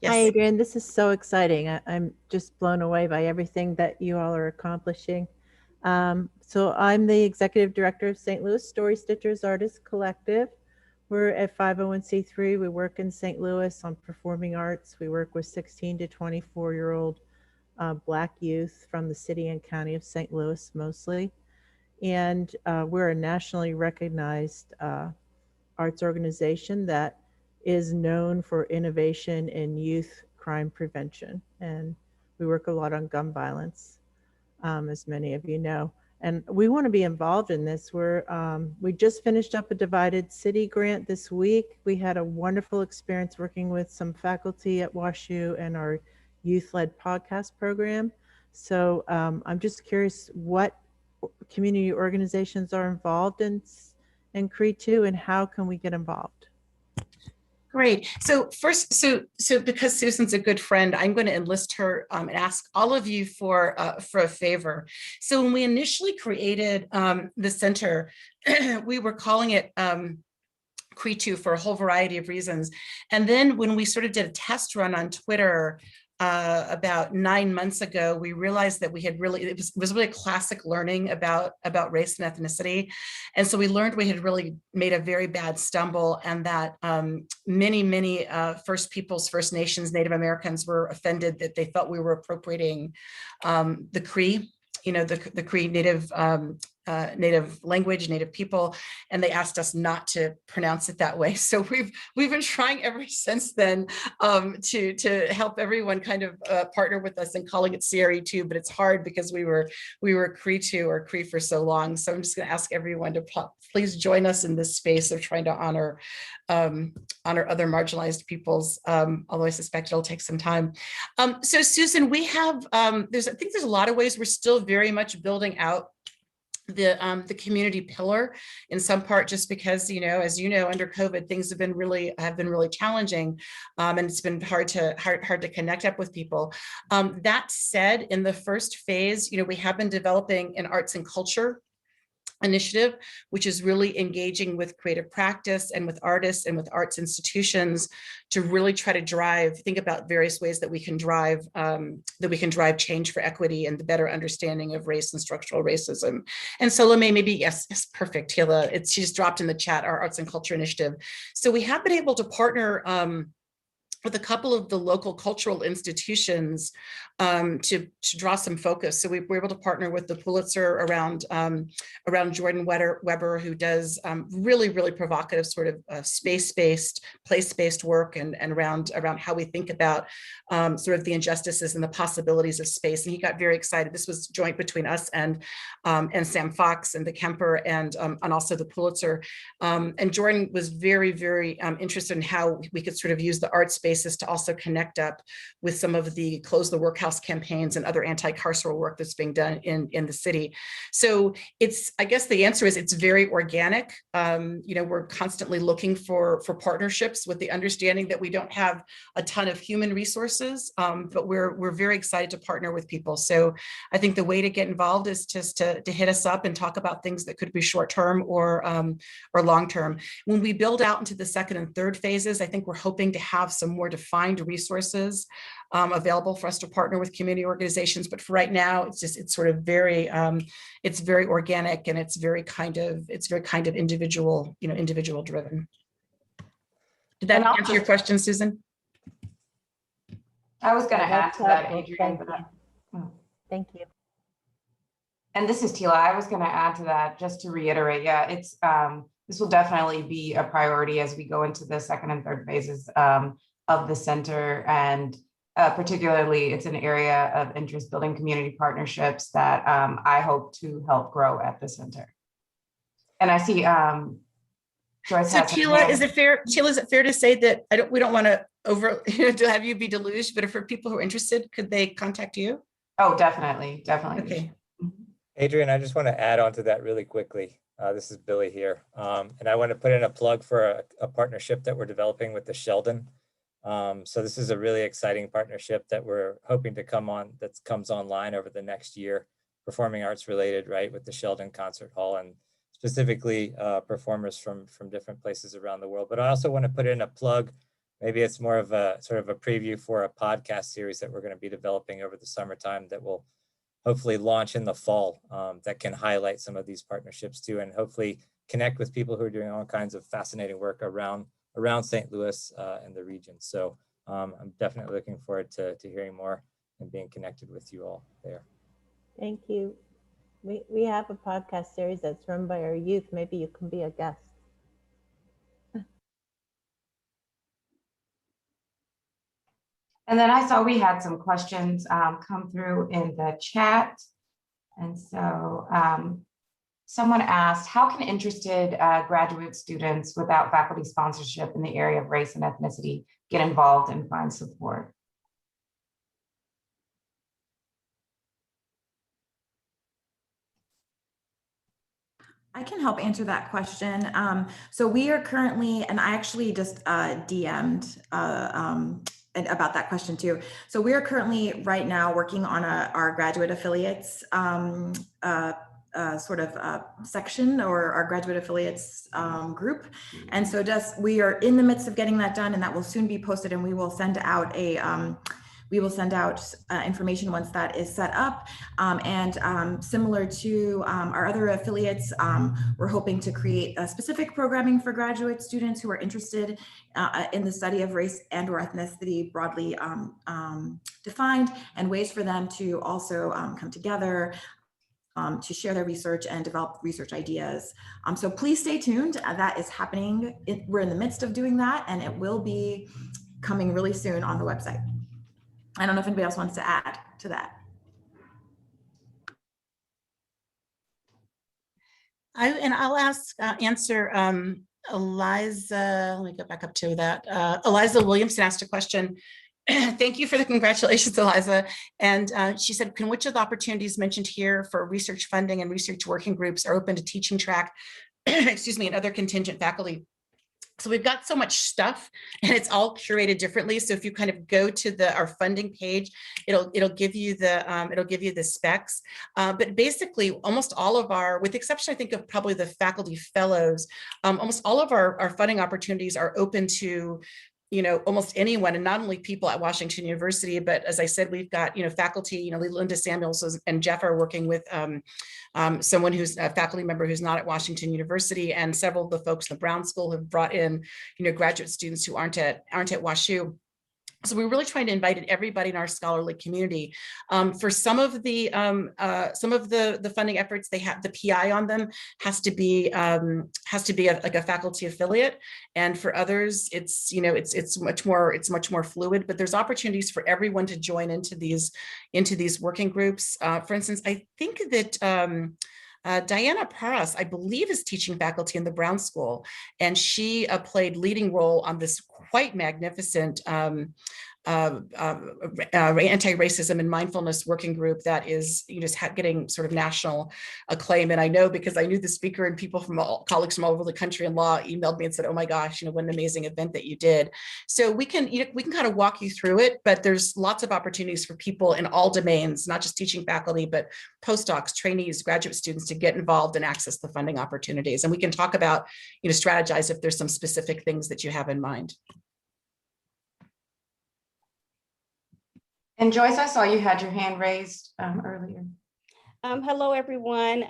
Yes. Hi, Adrian. This is so exciting. I'm just blown away by everything that you all are accomplishing. So I'm the executive director of St. Louis Story Stitchers Artists Collective. We're at 501c3. We work in St. Louis on performing arts. We work with 16 to 24-year-old Black youth from the city and county of St. Louis mostly. And we're a nationally recognized arts organization that is known for innovation in youth crime prevention. And we work a lot on gun violence, as many of you know. And we want to be involved in this. We just finished up a Divided City grant this week. We had a wonderful experience working with some faculty at WashU and our youth-led podcast program. So I'm just curious what community organizations are involved in CRE2 and how can we get involved? Great. So first, so because Susan's a good friend, I'm going to enlist her and ask all of you for a favor. So when we initially created the center, we were calling it CRE2 for a whole variety of reasons. And then when we sort of did a test run on Twitter about 9 months ago, we realized that we had really, it was really a classic learning about race and ethnicity. And so we learned we had really made a very bad stumble, and that many First Peoples, First Nations, Native Americans were offended that they felt we were appropriating the Cree, the Cree Native language, Native people, and they asked us not to pronounce it that way. So we've been trying ever since then to help everyone kind of partner with us in calling it CRE2, but it's hard because we were CRE2 or Cree for so long. So I'm just going to ask everyone to please join us in this space of trying to honor other marginalized peoples, although I suspect it'll take some time. So Susan, we have I think there's a lot of ways we're still very much building out the community pillar, in some part just because, as you know, under COVID, things have been really challenging, and it's been hard to connect up with people. That said, in the first phase, we have been developing an arts and culture initiative, which is really engaging with creative practice and with artists and with arts institutions to really try to think about various ways that we can drive change for equity and the better understanding of race and structural racism. And so LeMay, maybe, yes, perfect, Hila, she just dropped in the chat, our arts and culture initiative. So we have been able to partner with a couple of the local cultural institutions to draw some focus. So we were able to partner with the Pulitzer around Jordan Weber, who does really, really provocative sort of space-based, place-based work and around how we think about sort of the injustices and the possibilities of space. And he got very excited. This was joint between us and Sam Fox and the Kemper and also the Pulitzer. And Jordan was very, very interested in how we could sort of use the art spaces to also connect up with some of the Close the Workhouse campaigns and other anti-carceral work that's being done in the city. So I guess the answer is it's very organic. We're constantly looking for partnerships with the understanding that we don't have a ton of human resources, but we're very excited to partner with people. So I think the way to get involved is just to hit us up and talk about things that could be short-term or long-term. When we build out into the second and third phases, I think we're hoping to have some more defined resources available for us to partner with community organizations. But for right now, it's sort of very, it's very organic and it's very kind of individual, individual driven. Did that answer your question, Susan? I was going to add to that, Adrienne. Thank you. And this is Tila. I was going to add to that just to reiterate. Yeah, this will definitely be a priority as we go into the second and third phases of the center, and particularly it's an area of interest, building community partnerships that I hope to help grow at the center. And I see Joyce. So Tila, is it fair to say that we don't want to to have you be deluged, but for people who are interested, could they contact you? Oh, definitely. Okay. Adrienne, I just want to add on to that really quickly. This is Billy here. And I want to put in a plug for a partnership that we're developing with the Sheldon. So this is a really exciting partnership that we're hoping to comes online over the next year, performing arts related, right, with the Sheldon Concert Hall and specifically performers from different places around the world. But I also want to put in a plug. Maybe it's more of a sort of a preview for a podcast series that we're going to be developing over the summertime that will hopefully launch in the fall, that can highlight some of these partnerships too, and hopefully connect with people who are doing all kinds of fascinating work around St. Louis and the region. So I'm definitely looking forward to hearing more and being connected with you all there. Thank you. We have a podcast series that's run by our youth. Maybe you can be a guest. And then I saw we had some questions come through in the chat. And so someone asked, how can interested graduate students without faculty sponsorship in the area of race and ethnicity get involved and find support? I can help answer that question. So we are currently, and I actually just DM'd about that question too. So we are currently right now working on our graduate affiliates section, or our graduate affiliates group. And so we are in the midst of getting that done, and that will soon be posted, and we will send out information once that is set up. Similar to our other affiliates, we're hoping to create specific programming for graduate students who are interested in the study of race and or ethnicity broadly defined, and ways for them to also come together to share their research and develop research ideas. So please stay tuned. That is happening. We're in the midst of doing that, and it will be coming really soon on the website. I don't know if anybody else wants to add to that. I'll answer Eliza. Let me go back up to that. Eliza Williamson asked a question. Thank you for the congratulations, Eliza. And she said, can which of the opportunities mentioned here for research funding and research working groups are open to teaching track, excuse me, and other contingent faculty? So we've got so much stuff and it's all curated differently. So if you kind of go to our funding page, it'll give you the specs. But basically almost all of our, with the exception, I think, of probably the faculty fellows, almost all of our funding opportunities are open to, you know, almost anyone, and not only people at Washington University, but as I said, we've got, you know, faculty, you know, Linda Samuels and Jeff are working with someone who's a faculty member who's not at Washington University, and several of the folks in the Brown School have brought in, you know, graduate students who aren't at WashU. So we're really trying to invite everybody in our scholarly community. For some of the funding efforts, they have the PI on them has to be like a faculty affiliate, and for others, it's, you know, it's much more fluid. But there's opportunities for everyone to join into these working groups. For instance, I think that Diana Paras, I believe, is teaching faculty in the Brown School, and she played leading role on this quite magnificent anti-racism and mindfulness working group that is, you know, just getting sort of national acclaim. And I know, because I knew the speaker, and people from colleagues from all over the country in law emailed me and said, oh my gosh, you know, what an amazing event that you did. So we can kind of walk you through it, but there's lots of opportunities for people in all domains, not just teaching faculty, but postdocs, trainees, graduate students, to get involved and access the funding opportunities. And we can talk about, you know, strategize if there's some specific things that you have in mind. And Joyce, I saw you had your hand raised earlier. Hello, everyone.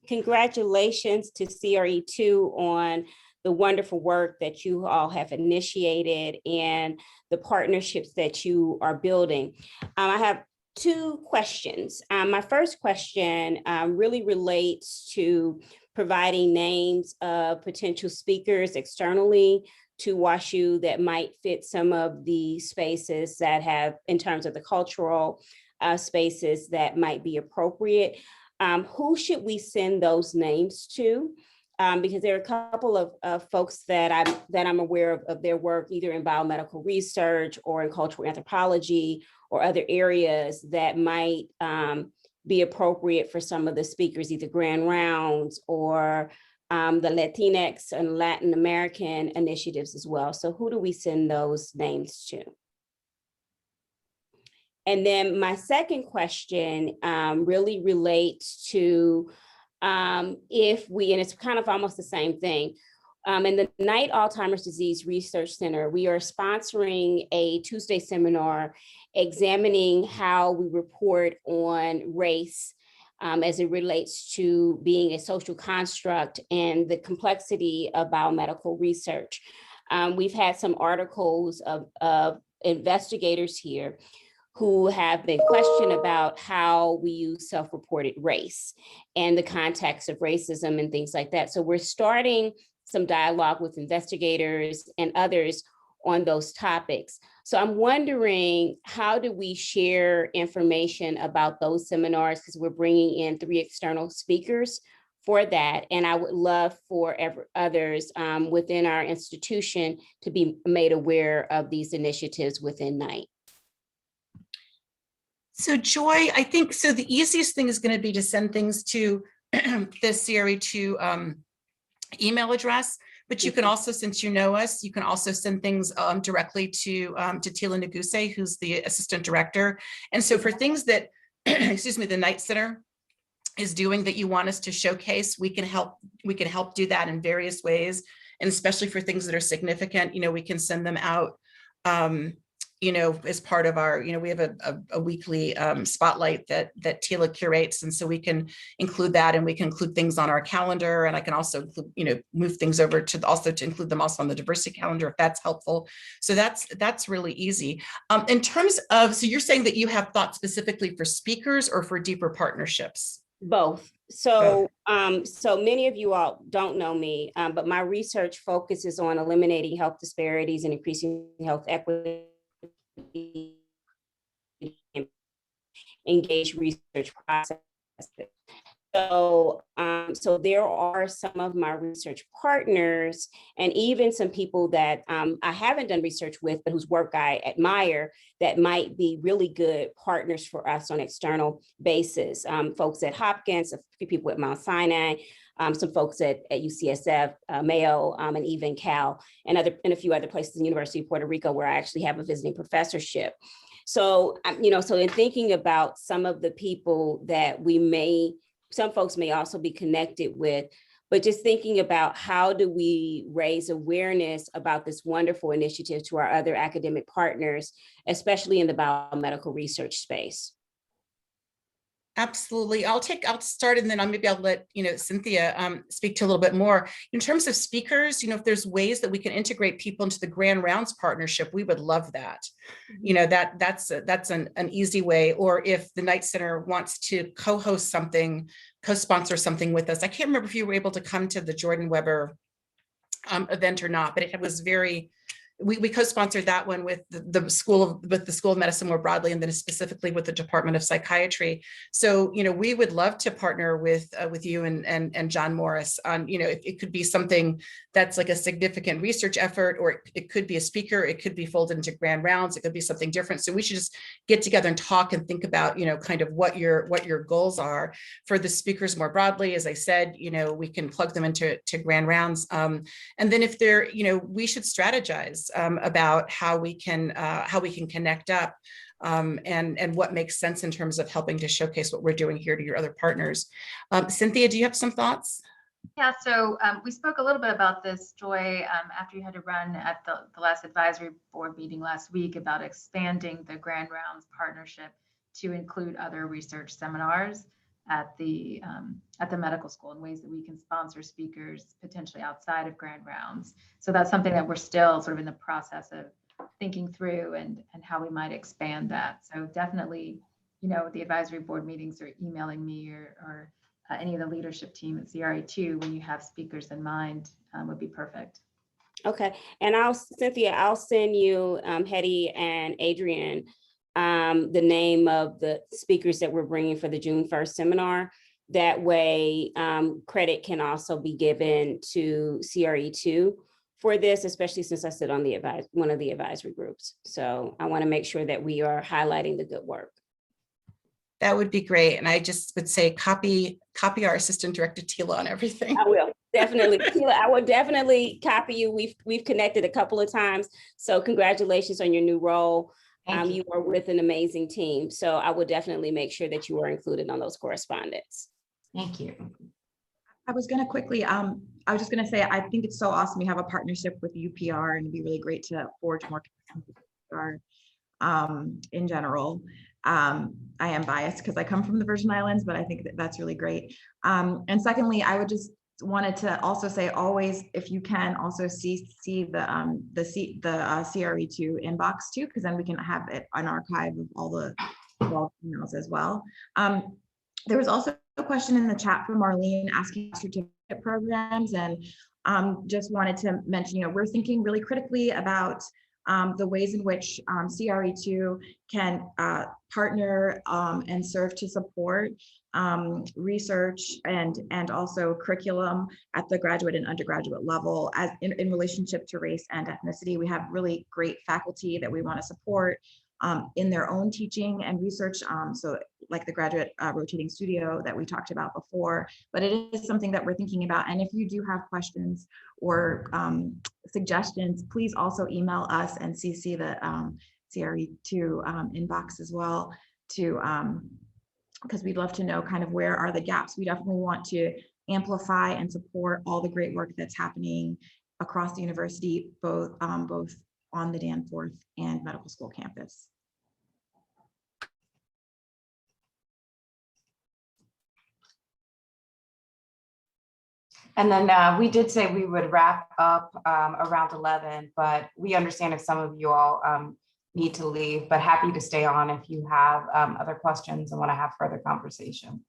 Congratulations to CRE2 on the wonderful work that you all have initiated and the partnerships that you are building. I have two questions. My first question really relates to providing names of potential speakers externally to WashU that might fit some of the spaces that have, in terms of the cultural spaces that might be appropriate. Who should we send those names to? Because there are a couple of folks that I'm aware of their work, either in biomedical research or in cultural anthropology or other areas that might be appropriate for some of the speakers, either grand rounds or the Latinx and Latin American initiatives as well. So who do we send those names to? And then my second question really relates to if we, and it's kind of almost the same thing, in the Knight Alzheimer's Disease Research Center, we are sponsoring a Tuesday seminar examining how we report on race as it relates to being a social construct and the complexity of biomedical research. We've had some articles of investigators here who have been questioned about how we use self-reported race and the context of racism and things like that. So we're starting some dialogue with investigators and others on those topics. So I'm wondering, how do we share information about those seminars? Because we're bringing in 3 external speakers for that. And I would love for others within our institution to be made aware of these initiatives within Knight. So Joy, I think, so the easiest thing is going to be to send things to the CRE2 email address, but you can also, since you know us, you can also send things directly to Tila Naguse, who's the assistant director. And so for things that, excuse me, the Knight Center is doing that you want us to showcase, we can help do that in various ways. And especially for things that are significant, you know, we can send them out, you know, as part of our, you know, we have a weekly spotlight that Tila curates. And so we can include that, and we can include things on our calendar. And I can also include, you know, move things over to include them also on the diversity calendar, if that's helpful. So that's really easy. In terms of, so you're saying that you have thought specifically for speakers or for deeper partnerships? Both. So, so many of you all don't know me, but my research focuses on eliminating health disparities and increasing health equity, engage research processes. So there are some of my research partners and even some people that I haven't done research with, but whose work I admire that might be really good partners for us on external basis. Folks at Hopkins, a few people at Mount Sinai, some folks at UCSF, Mayo, and even Cal, and a few other places in the University of Puerto Rico where I actually have a visiting professorship. So, so in thinking about some of the people that some folks may also be connected with, but just thinking about how do we raise awareness about this wonderful initiative to our other academic partners, especially in the biomedical research space. Absolutely. I'll start and then maybe I'll let Cynthia speak to a little bit more. In terms of speakers, if there's ways that we can integrate people into the Grand Rounds partnership, we would love that. That's an easy way. Or if the Knight Center wants to co-host something, co-sponsor something with us. I can't remember if you were able to come to the Jordan Weber event or not, but it was we co-sponsored that one with the School of Medicine more broadly, and then specifically with the Department of Psychiatry. So, we would love to partner with you and John Morris on, it could be something that's like a significant research effort, or it could be a speaker, it could be folded into Grand Rounds, it could be something different. So we should just get together and talk and think about, kind of what your goals are for the speakers more broadly. As I said, we can plug them into Grand Rounds. And then if they're, we should strategize about how we can connect up and what makes sense in terms of helping to showcase what we're doing here to your other partners. Cynthia, do you have some thoughts? Yeah, so we spoke a little bit about this, Joy, after you had to run at the last advisory board meeting last week about expanding the Grand Rounds partnership to include other research seminars at the medical school in ways that we can sponsor speakers potentially outside of Grand Rounds. So that's something that we're still sort of in the process of thinking through and how we might expand that. So definitely, the advisory board meetings or emailing me or any of the leadership team at CRE2 when you have speakers in mind would be perfect. Okay, and Cynthia, I'll send you, Hetty and Adrian, the name of the speakers that we're bringing for the June 1st seminar. That way, credit can also be given to CRE2 for this, especially since I sit on one of the advisory groups. So I want to make sure that we are highlighting the good work. That would be great. And I just would say copy our assistant director Tila on everything. I will definitely. Tila, I will definitely copy you. We've connected a couple of times. So congratulations on your new role. You are with an amazing team. So I will definitely make sure that you are included on those correspondence. Thank you. I was going to quickly, I was just going to say, I think it's so awesome we have a partnership with UPR, and it'd be really great to forge more in general. I am biased because I come from the Virgin Islands, but I think that's really great. And secondly, I would just wanted to also say, always, if you can also see the CRE2 inbox too, because then we can have it an archive of all the emails as well. There was also a question in the chat from Marlene asking about certificate programs, and just wanted to mention, we're thinking really critically about the ways in which CRE2 can partner and serve to support research and also curriculum at the graduate and undergraduate level as in relationship to race and ethnicity. We have really great faculty that we want to support in their own teaching and research. So like the graduate rotating studio that we talked about before, but it is something that we're thinking about. And if you do have questions or suggestions, please also email us and CC the CRE2 inbox as well to, because we'd love to know kind of where are the gaps. We definitely want to amplify and support all the great work that's happening across the university, both on the Danforth and medical school campus. And then we did say we would wrap up around 11, but we understand if some of you all need to leave, but happy to stay on if you have other questions and want to have further conversation.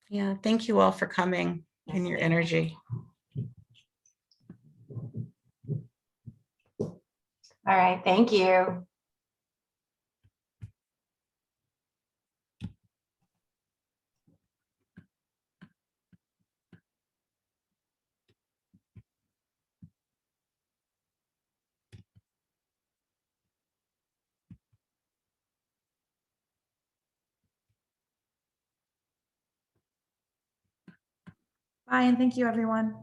Yeah, thank you all for coming and your energy. All right, thank you. Bye, and thank you, everyone.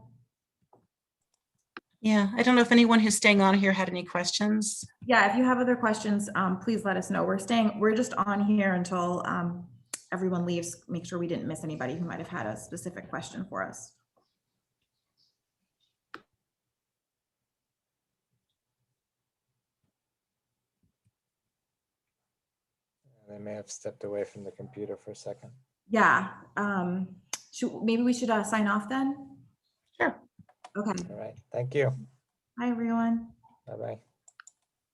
Yeah, I don't know if anyone who's staying on here had any questions. Yeah, if you have other questions, please let us know. We're just on here until everyone leaves. Make sure we didn't miss anybody who might have had a specific question for us. They may have stepped away from the computer for a second. Yeah, maybe we should sign off then? Sure. Okay. All right, thank you. Hi, everyone. Bye-bye.